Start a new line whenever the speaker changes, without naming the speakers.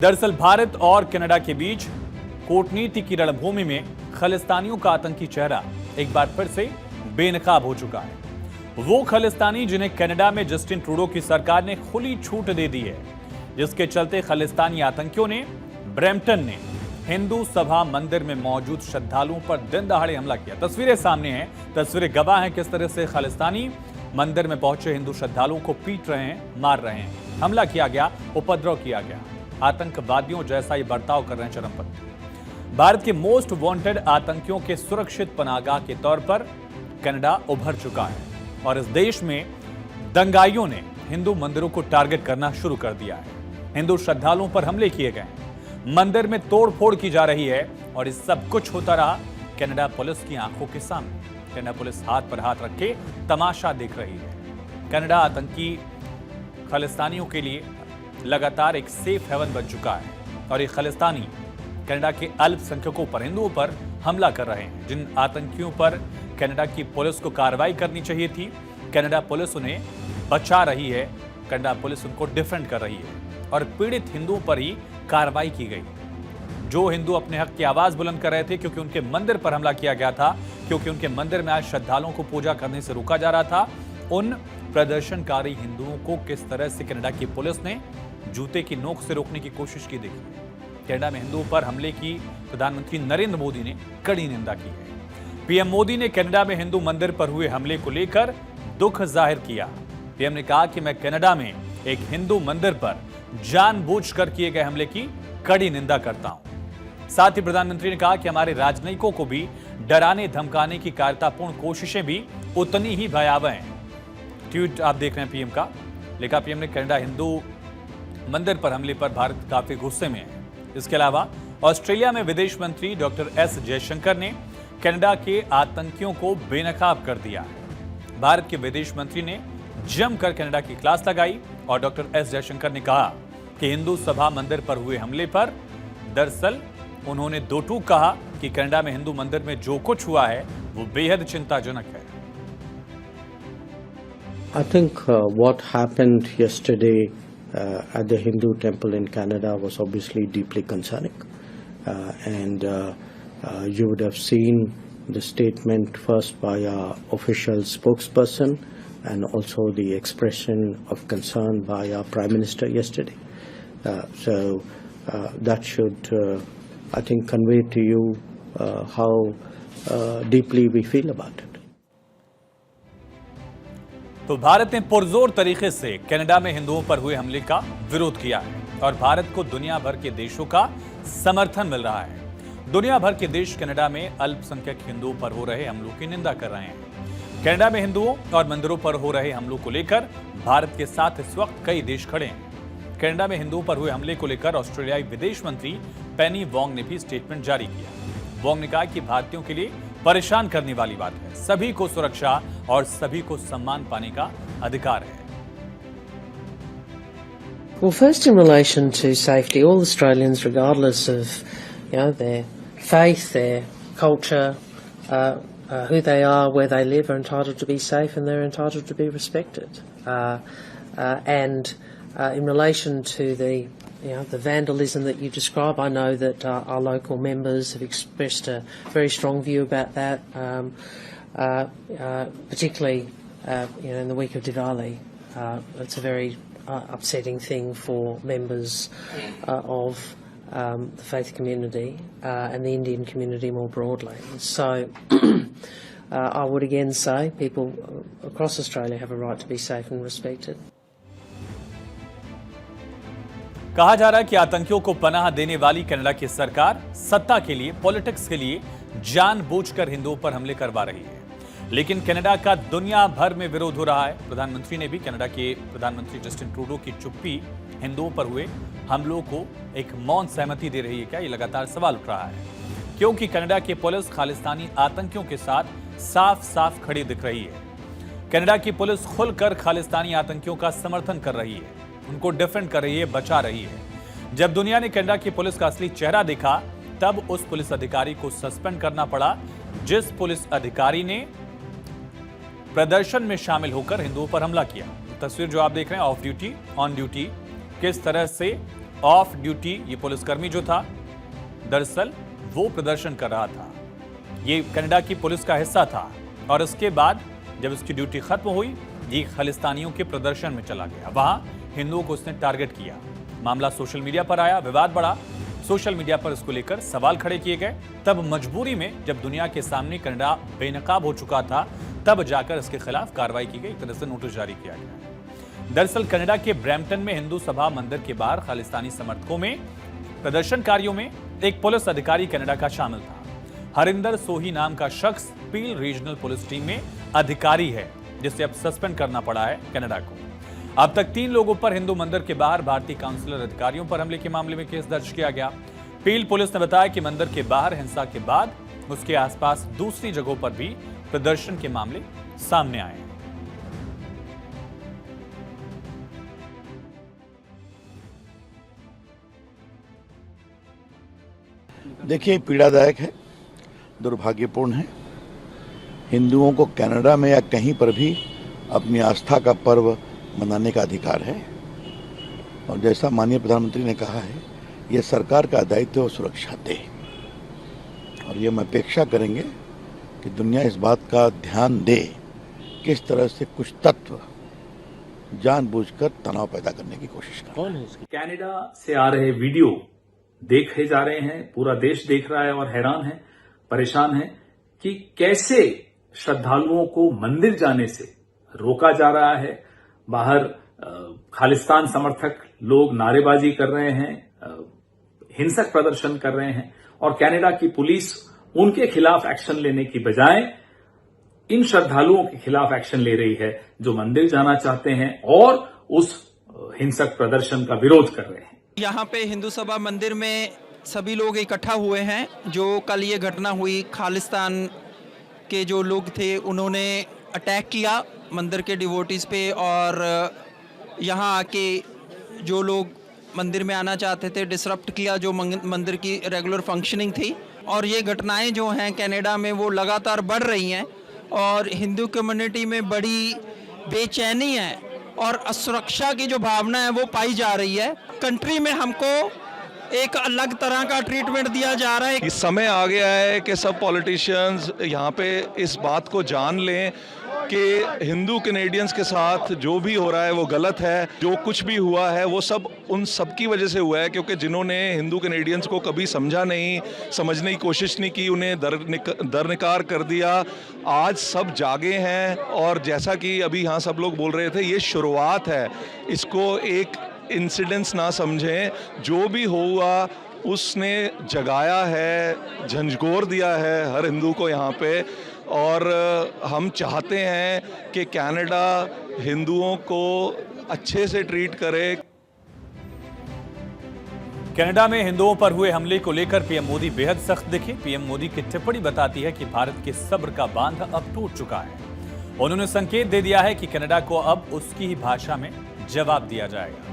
दरअसल भारत और कनाडा के बीच कूटनीति की रणभूमि में खालिस्तानियों का आतंकी चेहरा एक बार फिर से बेनकाब हो चुका है। वो खालिस्तानी जिन्हें कनाडा में जस्टिन ट्रूडो की सरकार ने खुली छूट दे दी है, जिसके चलते खालिस्तानी आतंकियों ने ब्रैम्पटन ने हिंदू सभा मंदिर में मौजूद श्रद्धालुओं पर दिन दहाड़े हमला किया। तस्वीरें सामने हैं, तस्वीरें गवाह हैं किस तरह से खालिस्तानी मंदिर में पहुंचे हिंदू श्रद्धालुओं को पीट रहे हैं, मार रहे हैं, हमला किया गया, उपद्रव किया गया। आतंकवादियों जैसा ये बर्ताव कर रहे हैं चरमपंथी। भारत के मोस्ट वांटेड आतंकियों के सुरक्षित पनाहगाह के तौर पर कनाडा उभर चुका है और इस देश में दंगाइयों ने हिंदू मंदिरों को टारगेट करना शुरू कर दिया है। हिंदू श्रद्धालुओं पर हमले किए गए, मंदिर में तोड़फोड़ की जा रही है और इस सब कुछ होता रहा कनाडा पुलिस की आंखों के सामने। कनाडा पुलिस हाथ पर हाथ रखे तमाशा देख रही है। कनाडा आतंकी खालिस्तानियों के लिए लगातार एक सेफ हेवन बन चुका है और ये खालिस्तानी कनाडा के अल्पसंख्यकों पर, हिंदुओं पर हमला कर रहे हैं। जिन आतंकियों पर कनाडा की पुलिस को कार्रवाई करनी चाहिए थी, कनाडा पुलिस उन्हें बचा रही है, कनाडा पुलिस उनको डिफेंड कर रही है और पीड़ित हिंदुओं पर ही कार्रवाई की गई। जो हिंदू अपने हक की आवाज बुलंद कर रहे थे क्योंकि उनके मंदिर पर हमला किया गया था, क्योंकि उनके मंदिर में आज श्रद्धालुओं को पूजा करने से रोका जा रहा था, उन प्रदर्शनकारी हिंदुओं को किस तरह से कनाडा की पुलिस ने जूते की नोक से रोकने की कोशिश की। देखिए, कनाडा में हिंदुओं पर हमले की प्रधानमंत्री नरेंद्र मोदी ने कड़ी निंदा की है। पीएम मोदी ने कनाडा में हिंदू मंदिर पर हुए हमले को लेकर दुख जाहिर किया। पीएम ने कहा कि मैं कनाडा में एक हिंदू मंदिर पर जानबूझकर किए गए हमले की कड़ी निंदा करता हूं। साथ ही प्रधानमंत्री ने कहा कि हमारे राजनयिकों को भी डराने धमकाने की कायरतापूर्ण कोशिशें भी उतनी ही भयावह हैं। ट्वीट आप देख रहे हैं पीएम का। लिखा पीएम ने, कनाडा हिंदू मंदिर पर हमले पर भारत काफी गुस्से में है। इसके अलावा ऑस्ट्रेलिया में विदेश मंत्री डॉक्टर एस जयशंकर ने कनाडा के आतंकियों को बेनकाब कर दिया है। भारत के विदेश मंत्री ने जमकर कनाडा की क्लास लगाई और डॉक्टर एस जयशंकर ने कहा कि हिंदू सभा मंदिर पर हुए हमले पर दरअसल उन्होंने दो टूक कहा कि कनाडा में हिंदू मंदिर में जो कुछ हुआ है वो बेहद चिंताजनक है।
I think what happened yesterday at the Hindu temple in Canada was obviously deeply concerning, and you would have seen the statement first by our official spokesperson and also the expression of concern by our Prime Minister yesterday. So that should, I think, convey to you how deeply we feel about it.
तो भारत ने पुरजोर तरीके से Canada में हिंदुओं पर हुए हमले का विरोध किया है और भारत को दुनिया भर के देशों का समर्थन मिल रहा है। दुनिया भर के देश कनाडा में अल्पसंख्यक हिंदुओं पर हो रहे हमलों की निंदा कर रहे हैं। कनाडा में हिंदुओं और मंदिरों पर हो रहे हमलों को लेकर भारत के साथ इस वक्त कई देश खड़े हैं। कनाडा में हिंदुओं पर हुए हमले को लेकर ऑस्ट्रेलियाई विदेश मंत्री पेनी वोंग ने भी स्टेटमेंट जारी किया। वोंग ने कहा कि भारतीयों के लिए परेशान करने वाली बात है, सभी को सुरक्षा और सभी को सम्मान पाने का अधिकार है।
Well, first in relation to safety, all Australians, regardless of their faith, their culture, who they are, where they live, are entitled to be safe and they're entitled to be respected. And in relation to the vandalism that you describe, I know that our local members have expressed a very strong view about that, particularly in the week of Diwali. It's a very upsetting thing for members of the faith community and the Indian community more broadly. So I would again say people across Australia have a right to be safe and respected.
कहा जा रहा है कि आतंकियों को पनाह देने वाली कनाडा की सरकार सत्ता के लिए, पॉलिटिक्स के लिए जानबूझकर हिंदुओं पर हमले करवा रही है, लेकिन कनाडा का दुनिया भर में विरोध हो रहा है। प्रधानमंत्री ने भी कनाडा के प्रधानमंत्री जस्टिन ट्रूडो की चुप्पी हिंदुओं पर हुए हमलों को एक मौन सहमति दे रही है क्या, ये लगातार सवाल उठ रहा है, क्योंकि कनाडा की पुलिस खालिस्तानी आतंकियों के साथ साफ साफ खड़ी दिख रही है। कनाडा की पुलिस खुलकर खालिस्तानी आतंकियों का समर्थन कर रही है, उनको डिफेंड कर रही है, बचा रही है। जब दुनिया ने कनाडा की पुलिस का असली चेहरा देखा, तब उस पुलिस अधिकारी को सस्पेंड करना पड़ा जिस पुलिस अधिकारी ने प्रदर्शन में शामिल होकर हिंदुओं पर हमला किया। तस्वीर जो आप देख रहे हैं, ऑफ ड्यूटी ऑन ड्यूटी, किस तरह से ऑफ ड्यूटी ये पुलिसकर्मी जो था, दरअसल वो प्रदर्शन कर रहा था। ये कनाडा की पुलिस का हिस्सा था और इसके बाद जब इसकी ड्यूटी खत्म हुई, ये खालिस्तानियों के प्रदर्शन में चला गया। वहां हिंदुओं को उसने टारगेट किया। मामला सोशल मीडिया पर आया, विवाद बढ़ा। सोशल मीडिया पर इसको लेकर सवाल खड़े किए गए। तब मजबूरी में जब दुनिया के सामने कनाडा बेनकाब हो चुका था, तब जाकर इसके खिलाफ कार्रवाई की गई। एक तरह से नोटिस जारी किया गया। दरअसल कनाडा के ब्रैम्पटन में हिंदू सभा मंदिर के बाहर खालिस्तानी समर्थकों में प्रदर्शनकारियों में एक पुलिस अधिकारी कनाडा का शामिल था। हरिंदर सोही नाम का शख्स पील रीजनल पुलिस टीम में अधिकारी है, जिसे अब सस्पेंड करना पड़ा है कनाडा को। अब तक 3 लोगों पर हिंदू मंदिर के बाहर भारतीय काउंसिलर अधिकारियों पर हमले के मामले में केस दर्ज किया गया। पील पुलिस ने बताया कि मंदिर के बाहर हिंसा के बाद उसके आसपास दूसरी जगहों पर भी प्रदर्शन के मामले सामने आए हैं।
देखिए, पीड़ादायक है, दुर्भाग्यपूर्ण है। हिंदुओं को कनाडा में या कहीं पर भी अपनी आस्था का पर्व मनाने का अधिकार है और जैसा माननीय प्रधानमंत्री ने कहा है, यह सरकार का दायित्व और सुरक्षा दे। और ये हम अपेक्षा करेंगे कि दुनिया इस बात का ध्यान दे किस तरह से कुछ तत्व जानबूझकर तनाव पैदा करने की कोशिश कर रहे हैं।
कनाडा से आ रहे वीडियो देखे जा रहे हैं, पूरा देश देख रहा है और हैरान है, परेशान है कि कैसे श्रद्धालुओं को मंदिर जाने से रोका जा रहा है। बाहर खालिस्तान समर्थक लोग नारेबाजी कर रहे हैं, हिंसक प्रदर्शन कर रहे हैं और कनाडा की पुलिस उनके खिलाफ एक्शन लेने की बजाय इन श्रद्धालुओं के खिलाफ एक्शन ले रही है जो मंदिर जाना चाहते हैं और उस हिंसक प्रदर्शन का विरोध कर रहे हैं।
यहाँ पे हिंदू सभा मंदिर में सभी लोग इकट्ठा हुए हैं। जो कल ये घटना हुई, खालिस्तान के जो लोग थे उन्होंने अटैक किया मंदिर के डिवोटीज पे और यहाँ आके जो लोग मंदिर में आना चाहते थे डिसरप्ट किया जो मंदिर की रेगुलर फंक्शनिंग थी। और ये घटनाएं जो हैं कनाडा में वो लगातार बढ़ रही हैं और हिंदू कम्युनिटी में बड़ी बेचैनी है और असुरक्षा की जो भावना है वो पाई जा रही है। कंट्री में हमको एक अलग तरह का ट्रीटमेंट दिया जा रहा है।
इस समय आ गया है कि सब पॉलिटिशियंस यहाँ पे इस बात को जान लें कि हिंदू कैनेडियंस के साथ जो भी हो रहा है वो गलत है। जो कुछ भी हुआ है वो सब उन सब की वजह से हुआ है, क्योंकि जिन्होंने हिंदू कैनेडियंस को कभी समझा नहीं, समझने की कोशिश नहीं की, उन्हें दरनिकार कर दिया। आज सब जागे हैं और जैसा कि अभी यहाँ सब लोग बोल रहे थे, ये शुरुआत है। इसको एक इंसिडेंट्स ना समझें। जो भी हुआ उसने जगाया है, झंझोर दिया है हर हिंदू को यहाँ पे। और हम चाहते हैं कि कनाडा हिंदुओं को अच्छे से ट्रीट करे।
कनाडा में हिंदुओं पर हुए हमले को लेकर पीएम मोदी बेहद सख्त दिखे। पीएम मोदी की टिप्पणी बताती है कि भारत के सब्र का बांध अब टूट चुका है। उन्होंने संकेत दे दिया है कि कनाडा को अब उसकी ही भाषा में जवाब दिया जाएगा।